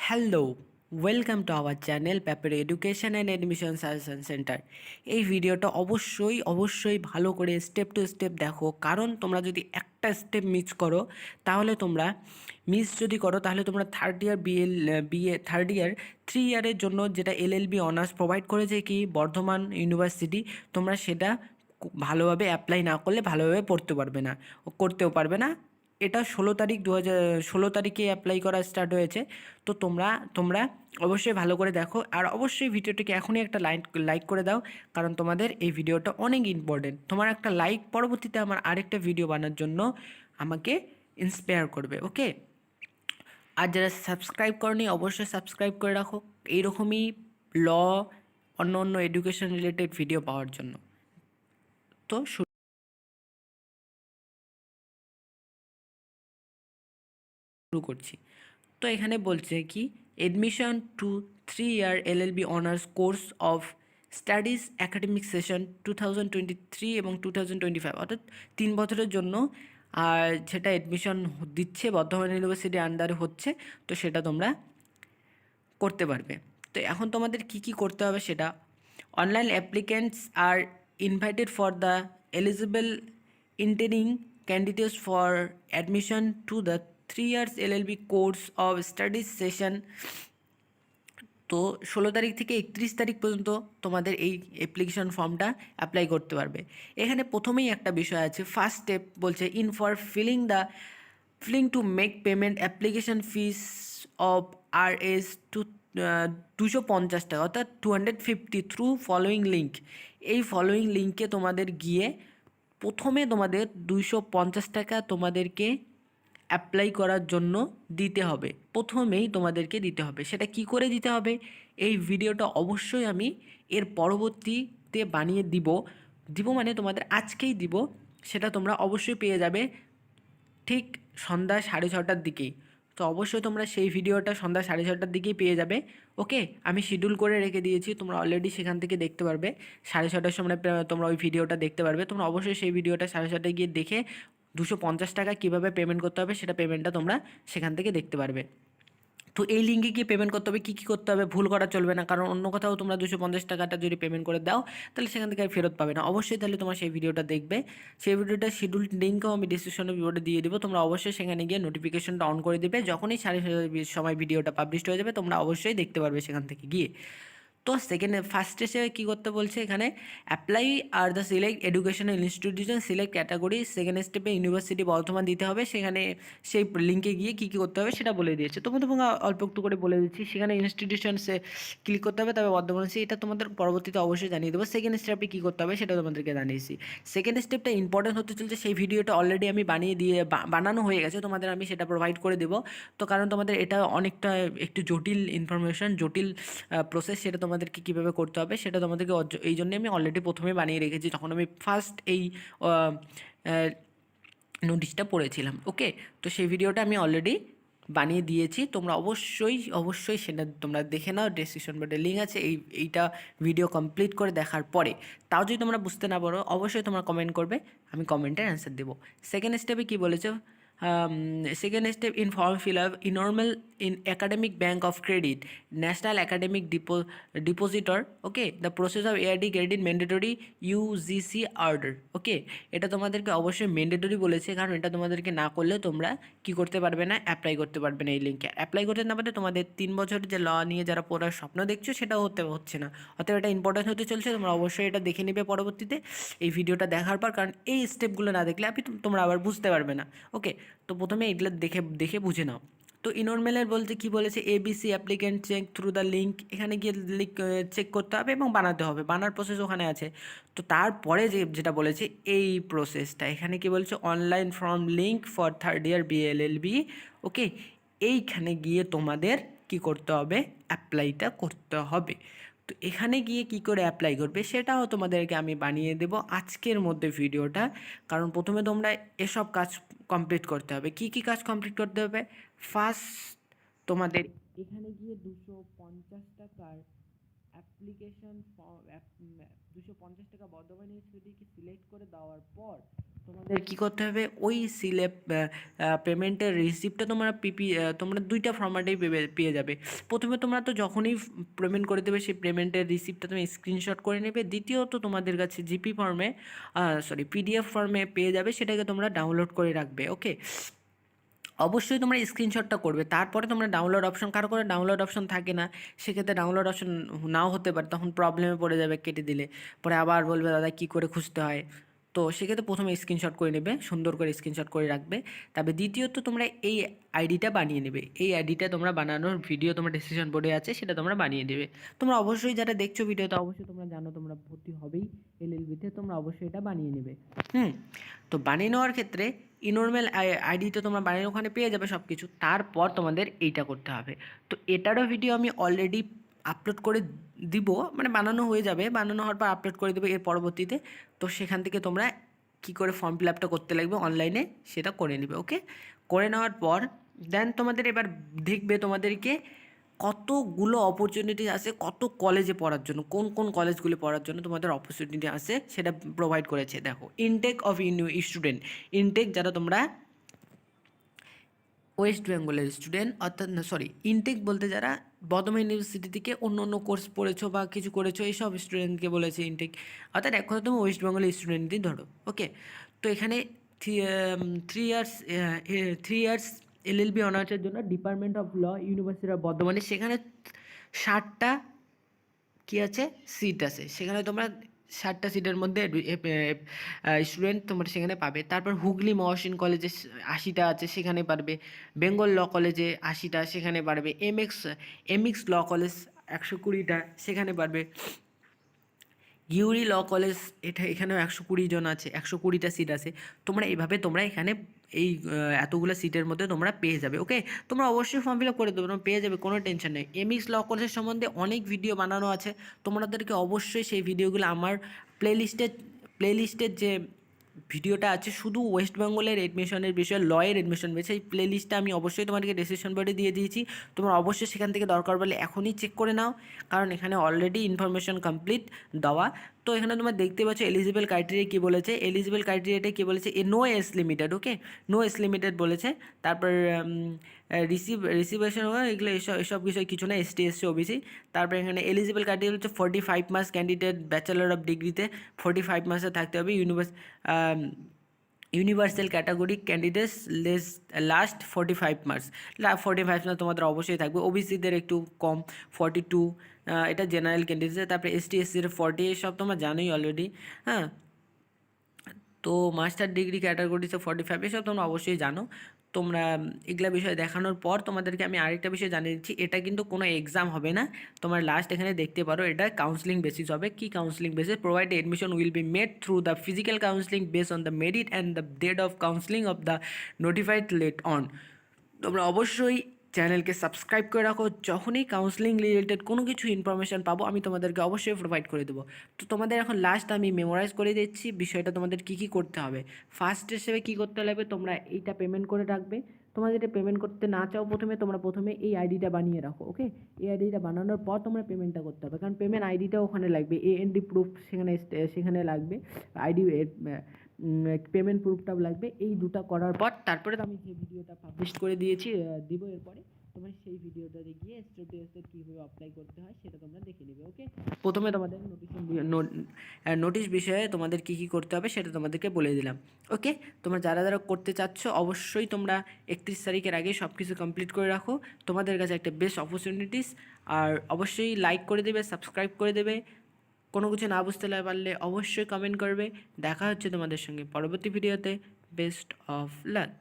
Hello, welcome to our channel paper education and admission suggestion centre. এই ভিডিওটা অবশ্যই ভালো করে স্টেপ টু স্টেপ দেখো, কারণ তোমরা যদি একটা স্টেপ মিস করো তাহলে তোমরা third year BA third year 3 ইয়ারের জন্য যেটা এলএলবি অনার্স প্রোভাইড করেছে কি বর্ধমান ইউনিভার্সিটি, তোমরা সেটা ভালোভাবে অ্যাপ্লাই না করলে ভালোভাবে করতেও পারবে না। এটা 16 তারিখ 16 তারিখে অ্যাপ্লাই করা স্টার্ট হয়েছে। তো তোমরা অবশ্যই ভালো করে দেখো, আর অবশ্যই ভিডিওটিকে এখনই একটা লাইক করে দাও, কারণ তোমাদের এই ভিডিওটা অনেক ইম্পর্টেন্ট। তোমার একটা লাইক পরবর্তীতে আমার আরেকটা ভিডিও বানার জন্য আমাকে ইন্সপায়ার করবে, ওকে। আর যারা সাবস্ক্রাইব করনি অবশ্যই সাবস্ক্রাইব করে রাখো এইরকমই ল অন্য এডুকেশন রিলেটেড ভিডিও পাওয়ার জন্য। তো শুরু করছি। তো এখানে বলছে কি admission to 3 year LLB honours course of studies academic session 2023 এবং 2025, অর্থাৎ 3 বছরের জন্য। আর যেটা এডমিশন দিচ্ছে বর্ধমান ইউনিভার্সিটি আন্ডারে হচ্ছে, তো সেটা তোমরা করতে পারবে। তো এখন তোমাদের কি কি করতে হবে সেটা, online applicants are invited for the eligible intending candidates for admission to the 3 years LLB course of studies session. তো 16 তারিখ থেকে 31 তারিখ পর্যন্ত তোমাদের এই অ্যাপ্লিকেশন ফর্মটা অ্যাপ্লাই করতে পারবে। এখানে প্রথমেই একটা বিষয় আছে, ফার্স্ট স্টেপ বলছে in for filling to make payment application fees of to 250 টাকা, অর্থাৎ 250 থ্রু ফলোয়িং লিঙ্ক। এই ফলোয়িং লিঙ্কে তোমাদের গিয়ে প্রথমে তোমাদের 250 টাকা তোমাদেরকে অ্যাপ্লাই করার জন্য দিতে হবে, প্রথমেই তোমাদেরকে দিতে হবে। সেটা কি করে দিতে হবে এই ভিডিওটা অবশ্যই আমি এর পরবর্তীতে বানিয়ে দিব মানে তোমাদের আজকেই দিব। সেটা তোমরা অবশ্যই পেয়ে যাবে ঠিক সন্ধ্যা 6:30টার দিকেই। তো অবশ্যই তোমরা সেই ভিডিওটা সন্ধ্যা 6:30টার দিকেই পেয়ে যাবে, ওকে। আমি শিডিউল করে রেখে দিয়েছি, তোমরা অলরেডি সেখান থেকে দেখতে পারবে 6:30টার সময় তোমরা ওই ভিডিওটা দেখতে পারবে। তোমরা অবশ্যই সেই ভিডিওটা 6:30টায় গিয়ে দেখে 250 টাকা কীভাবে পেমেন্ট করতে হবে সেটা পেমেন্টটা তোমরা সেখান থেকে দেখতে পারবে। তো এই লিঙ্কে গিয়ে পেমেন্ট করতে হবে, কী কী করতে হবে ভুল করা চলবে না, কারণ অন্য কোথাও তোমরা 250 টাকাটা যদি পেমেন্ট করে দাও তাহলে সেখান থেকে আর ফেরত পাবে না। অবশ্যই তাহলে তোমার সেই ভিডিওটা দেখবে, সেই ভিডিওটা শিডিউল লিঙ্কও আমি ডিসক্রিপশনে ভিডিওটা দিয়ে দেবো। তোমরা অবশ্যই সেখানে গিয়ে নোটিফিকেশনটা অন করে দেবে, যখনই 6:30 সময় ভিডিওটা পাবলিশড হয়ে যাবে তোমরা অবশ্যই দেখতে পারবে সেখান থেকে গিয়ে। তো ফার্স্ট স্টেপে কী করতে বলছে এখানে, apply are the select educational institution select category. Second স্টেপে ইউনিভার্সিটি বর্ধমান দিতে হবে, সেখানে সেই লিঙ্কে গিয়ে কী কী করতে হবে সেটা বলে দিয়েছে। তোমাদের অল্প একটু করে বলে দিচ্ছি। সেখানে ইনস্টিটিউশনসে ক্লিক করতে হবে, তবে বর্ধমান এটা তোমাদের পরবর্তীতে অবশ্যই জানিয়ে দেবো। সেকেন্ড স্টেপে কী করতে হবে সেটা তোমাদেরকে জানিয়েছি। সেকেন্ড স্টেপটা ইম্পর্টেন্ট হতে চলছে, সেই ভিডিওটা অলরেডি আমি বানানো হয়ে গেছে, তোমাদের আমি সেটা প্রোভাইড করে দেবো। তো কারণ তোমাদের এটা অনেকটা একটু জটিল ইনফরমেশন, জটিল প্রসেস, সেটা তোমাদেরকে কীভাবে করতে হবে সেটা তোমাদেরকে এই জন্যে আমি অলরেডি প্রথমে বানিয়ে রেখেছি, যখন আমি ফার্স্ট এই নোটিশটা পড়েছিলাম, ওকে। তো সেই ভিডিওটা আমি অলরেডি বানিয়ে দিয়েছি, তোমরা অবশ্যই সেটা তোমরা দেখে নাও, ডেসক্রিপশন বক্সে লিঙ্ক আছে। এইটা ভিডিও কমপ্লিট করে দেখার পরে তাও যদি তোমরা বুঝতে না পারো অবশ্যই তোমরা কমেন্ট করবে, আমি কমেন্টের অ্যান্সার দেবো। সেকেন্ড স্টেপে কী বলেছে, second step in form fill up normal in academic bank of credit national academic depositor, okay, the process of ARD credit mandatory UGC order, okay। এটা তোমাদেরকে অবশ্যই ম্যান্ডেটরি বলেছে, কারণ এটা তোমাদেরকে না করলে তোমরা কি করতে পারবে না, অ্যাপ্লাই করতে পারবে না। এই লিঙ্কে অ্যাপ্লাই করতে না পারলে তোমাদের 3 বছর যে ল নিয়ে যারা পড়ার স্বপ্ন দেখছো সেটাও হচ্ছে না। অতএব এটা ইম্পর্টেন্ট হতে চলছে, তোমরা অবশ্যই এটা দেখে নেবে পরবর্তীতে এই ভিডিওটা দেখার পর, কারণ এই স্টেপগুলো না দেখলে তোমরা আবার বুঝতে পারবে না, ওকে। তো প্রথমে এগুলো দেখে বুঝে নাও। তো ইনরমেলের বলতে কি বলেছে, ABC applicant check through the link, এখানে গিয়ে চেক করতে হবে এবং বানাতে হবে, বানার প্রসেস ওখানে আছে। তো তারপরে যেটা বলেছে এই প্রসেসটা এখানে কি বলছে, online form link for third year BLLB, okay. এইখানে গিয়ে তোমাদের কি করতে হবে, অ্যাপ্লাইটা করতে হবে। তো এখানে গিয়ে কি করে অ্যাপ্লাই করবে সেটাও তোমাদেরকে আমি বানিয়ে দেব আজকের মধ্যে ভিডিওটা, কারণ প্রথমে তোমরা এসব কাজ কমপ্লিট করতে হবে। কি কি কাজ কমপ্লিট করতে হবে, ফার্স্ট তোমাদের এখানে গিয়ে 250 টাকার অ্যাপ্লিকেশন 250 টাকা বর্ধমান ইউনিভার্সিটিকে সিলেক্ট করে দেওয়ার পর তোমাদের কী করতে হবে, ওই সিলেপ পেমেন্টের রিসিপ্টটা তোমরা দুইটা ফরম্যাটেই পেয়ে যাবে। প্রথমে তোমরা তো যখনই পেমেন্ট করে দেবে সেই পেমেন্টের রিসিপ্টটা তুমি স্ক্রিনশট করে নেবে। দ্বিতীয়ত তোমাদের কাছে জিপি ফর্মে পিডিএফ ফর্মে পেয়ে যাবে, সেটাকে তোমরা ডাউনলোড করে রাখবে। ওকে, অবশ্যই তোমরা স্ক্রিনশটটা করবে, তারপরে তোমরা ডাউনলোড অপশন, কারো করে ডাউনলোড অপশন থাকে না, সেক্ষেত্রে ডাউনলোড অপশন নাও হতে পারে, তখন প্রবলেমে পড়ে যাবে কেটে দিলে, পরে আবার বলবে দাদা কী করে খুঁজতে হয়। তো সেক্ষেত্রে প্রথমে স্ক্রিনশট করে নেবে, সুন্দর করে স্ক্রিনশট করে রাখবে। তারপরে দ্বিতীয়ত তোমরা এই আইডিটা বানিয়ে নেবে। এই আইডিটা তোমরা বানানোর ভিডিও তোমার ডিসিশন বোর্ডে আছে, সেটা তোমরা বানিয়ে দেবে। তোমরা অবশ্যই যারা দেখছো ভিডিওটা, অবশ্যই তোমরা জানো তোমরা ভর্তি হবেই এলএলবিতে, তোমরা অবশ্যই এটা বানিয়ে নেবে। তো বানিয়ে নেওয়ার ক্ষেত্রে ইনরমাল আইডি তো তোমরা বানিয়ে ওখানে পেয়ে যাবে সব কিছু। তারপর তোমাদের এইটা করতে হবে। তো এটারও ভিডিও আমি অলরেডি আপলোড করে দিব, মানে বানানো হয়ে যাবে, বানানো হওয়ার পর আপলোড করে দেবো এর পরবর্তীতে। তো সেখান থেকে তোমরা কী করে ফর্ম ফিল আপটা করতে লাগবে অনলাইনে সেটা করে নেবে। ওকে, করে নেওয়ার পর দেন তোমাদের এবার দেখবে তোমাদেরকে কতগুলো অপরচুনিটি আছে, কত কলেজে পড়ার জন্য, কোন কোন কলেজগুলো পড়ার জন্য তোমাদের অপরচুনিটি আছে সেটা প্রোভাইড করেছে। দেখো, ইনটেক অফ স্টুডেন্ট, ইনটেক যারা তোমরা ওয়েস্ট বেঙ্গলের স্টুডেন্ট, অর্থাৎ ইনটেক বলতে যারা বর্ধমান ইউনিভার্সিটি থেকে অন্য অন্য কোর্স পড়েছো বা কিছু করেছো, এইসব স্টুডেন্টকে বলেছে ইনটেক। অর্থাৎ এক কথা তুমি ওয়েস্ট বেঙ্গলের স্টুডেন্টই ধরো। ওকে, তো এখানে 3 ইয়ার্স এলএলবি অনার্সের জন্য department of law, university of বর্ধমানে, সেখানে 60টা কী আছে সিট আছে, সেখানে তোমরা 60টা সিটের মধ্যে স্টুডেন্ট তোমরা সেখানে পাবে। তারপর হুগলি মহসিন কলেজে 80টা আছে, সেখানে পারবে। বেঙ্গল ল কলেজে 80টা, সেখানে পারবে। এমএক্স ল কলেজ 120টা, সেখানে পারবে। গিউরি ল কলেজ, এখানেও 120 জন আছে, 120টা সিট আছে। তোমরা এখানে এই এতগুলো সিটের মধ্যে তোমরা পেয়ে যাবে। ওকে, তোমরা অবশ্যই ফর্ম ফিল আপ করে দেবে, তোমরা পেয়ে যাবে, কোনো টেনশন নেই। এমএক্স ল কলেজের সম্বন্ধে অনেক ভিডিও বানানো আছে, তোমাদেরকে অবশ্যই সেই ভিডিওগুলো আমার প্লেলিস্টের যে ভিডিওটা আছে শুধু ওয়েস্ট বেঙ্গলের এডমিশনের বিষয়ে, লয়ের এডমিশন বিষয়ে, সেই প্লেলিস্টটা আমি অবশ্যই তোমাদেরকে ডিসক্রিপশন বোর্ডে দিয়ে দিয়েছি। তোমরা অবশ্যই সেখান থেকে দরকার পড়লে এখনই চেক করে নাও, কারণ এখানে অলরেডি ইনফরমেশন কমপ্লিট দেওয়া। তো এখানে তোমরা দেখতে পাচ্ছ এলিজিবল ক্রাইটেরিয়া কী বলেছে, এলিজিবল ক্রাইটেরিয়াটা কী বলেছে, নো এজ লিমিটেড। ওকে, নো এজ লিমিটেড বলেছে। তারপর রিসিভেশন এগুলো এসব বিষয় কিছু না, এসটি এসসি ওবিসি। তারপর এখানে এলিজিবল ক্রাইটেরিয়া হচ্ছে 45 মার্কস ক্যান্ডিডেট ব্যাচেলর অফ ডিগ্রিতে 45 মার্কসে থাকতে হবে। Universal category candidates last 45 marks, 45 marks তোমাদের অবশ্যই থাকবে। ওবিসিদের একটু কম, 42, এটা জেনারেল ক্যান্ডিডেটস। তারপরে এসটি এসসির 40, এসব তোমরা জানোই অলরেডি। হ্যাঁ, তো মাস্টার ডিগ্রি ক্যাটাগরিতে 45, এসব তোমরা অবশ্যই জানো। তোমরা এগুলা বিষয় দেখানোর পর তোমাদেরকে আমি আরেকটা বিষয় জানিয়ে দিচ্ছি, এটা কিন্তু কোনো এক্সাম হবে না। তোমার লাস্ট এখানে দেখতে পারো, এটা কাউন্সিলিং বেসিস হবে। কি counselling basis? Provide admission will be made through the physical counselling base on the merit and the date of counselling of the notified late on. তোমরা অবশ্যই চ্যানেলকে সাবস্ক্রাইব করে রাখো, যখনই কাউন্সিলিং রিলেটেড কোনো কিছু ইনফরমেশান পাবো আমি তোমাদেরকে অবশ্যই প্রোভাইড করে দেবো। তো তোমাদের এখন লাস্ট আমি মেমোরাইজ করে দিচ্ছি বিষয়টা, তোমাদের কী কী করতে হবে। ফার্স্ট হিসেবে কী করতে লাগবে, তোমরা এইটা পেমেন্ট করে রাখবে। তোমরা যেটা পেমেন্ট করতে না চাও প্রথমে এই আইডিটা বানিয়ে রাখো। ওকে, এই আইডিটা বানানোর পর তোমরা পেমেন্টটা করতে হবে, কারণ পেমেন্ট আইডিটাও ওখানে লাগবে, এএনডি প্রুফ সেখানে লাগবে, আইডি পেমেন্ট প্রুফটাও লাগবে। এই দুটো করার পর তারপরে আমি যে ভিডিওটা পাবলিশ করে দিব এরপরে তোমরা সেই ভিডিওটাতে গিয়ে স্টেপ বাই স্টেপ কীভাবে অ্যাপ্লাই করতে হয় সেটা তোমরা দেখে নেবে। ওকে, প্রথমে তোমাদের নোটিশ বিষয়ে তোমাদের কী কী করতে হবে সেটা তোমাদেরকে বলে দিলাম। ওকে, তোমরা যারা যারা করতে চাচ্ছ অবশ্যই তোমরা 31 তারিখের আগে সব কিছু কমপ্লিট করে রাখো, তোমাদের কাছে একটা বেস্ট অপরচুনিটিস। আর অবশ্যই লাইক করে দেবে, সাবস্ক্রাইব করে দেবে। কোনো কিছু না বুঝতে পারলে অবশ্যই কমেন্ট করবে। দেখা হচ্ছে তোমাদের সঙ্গে পরবর্তী ভিডিওতে। Best of luck.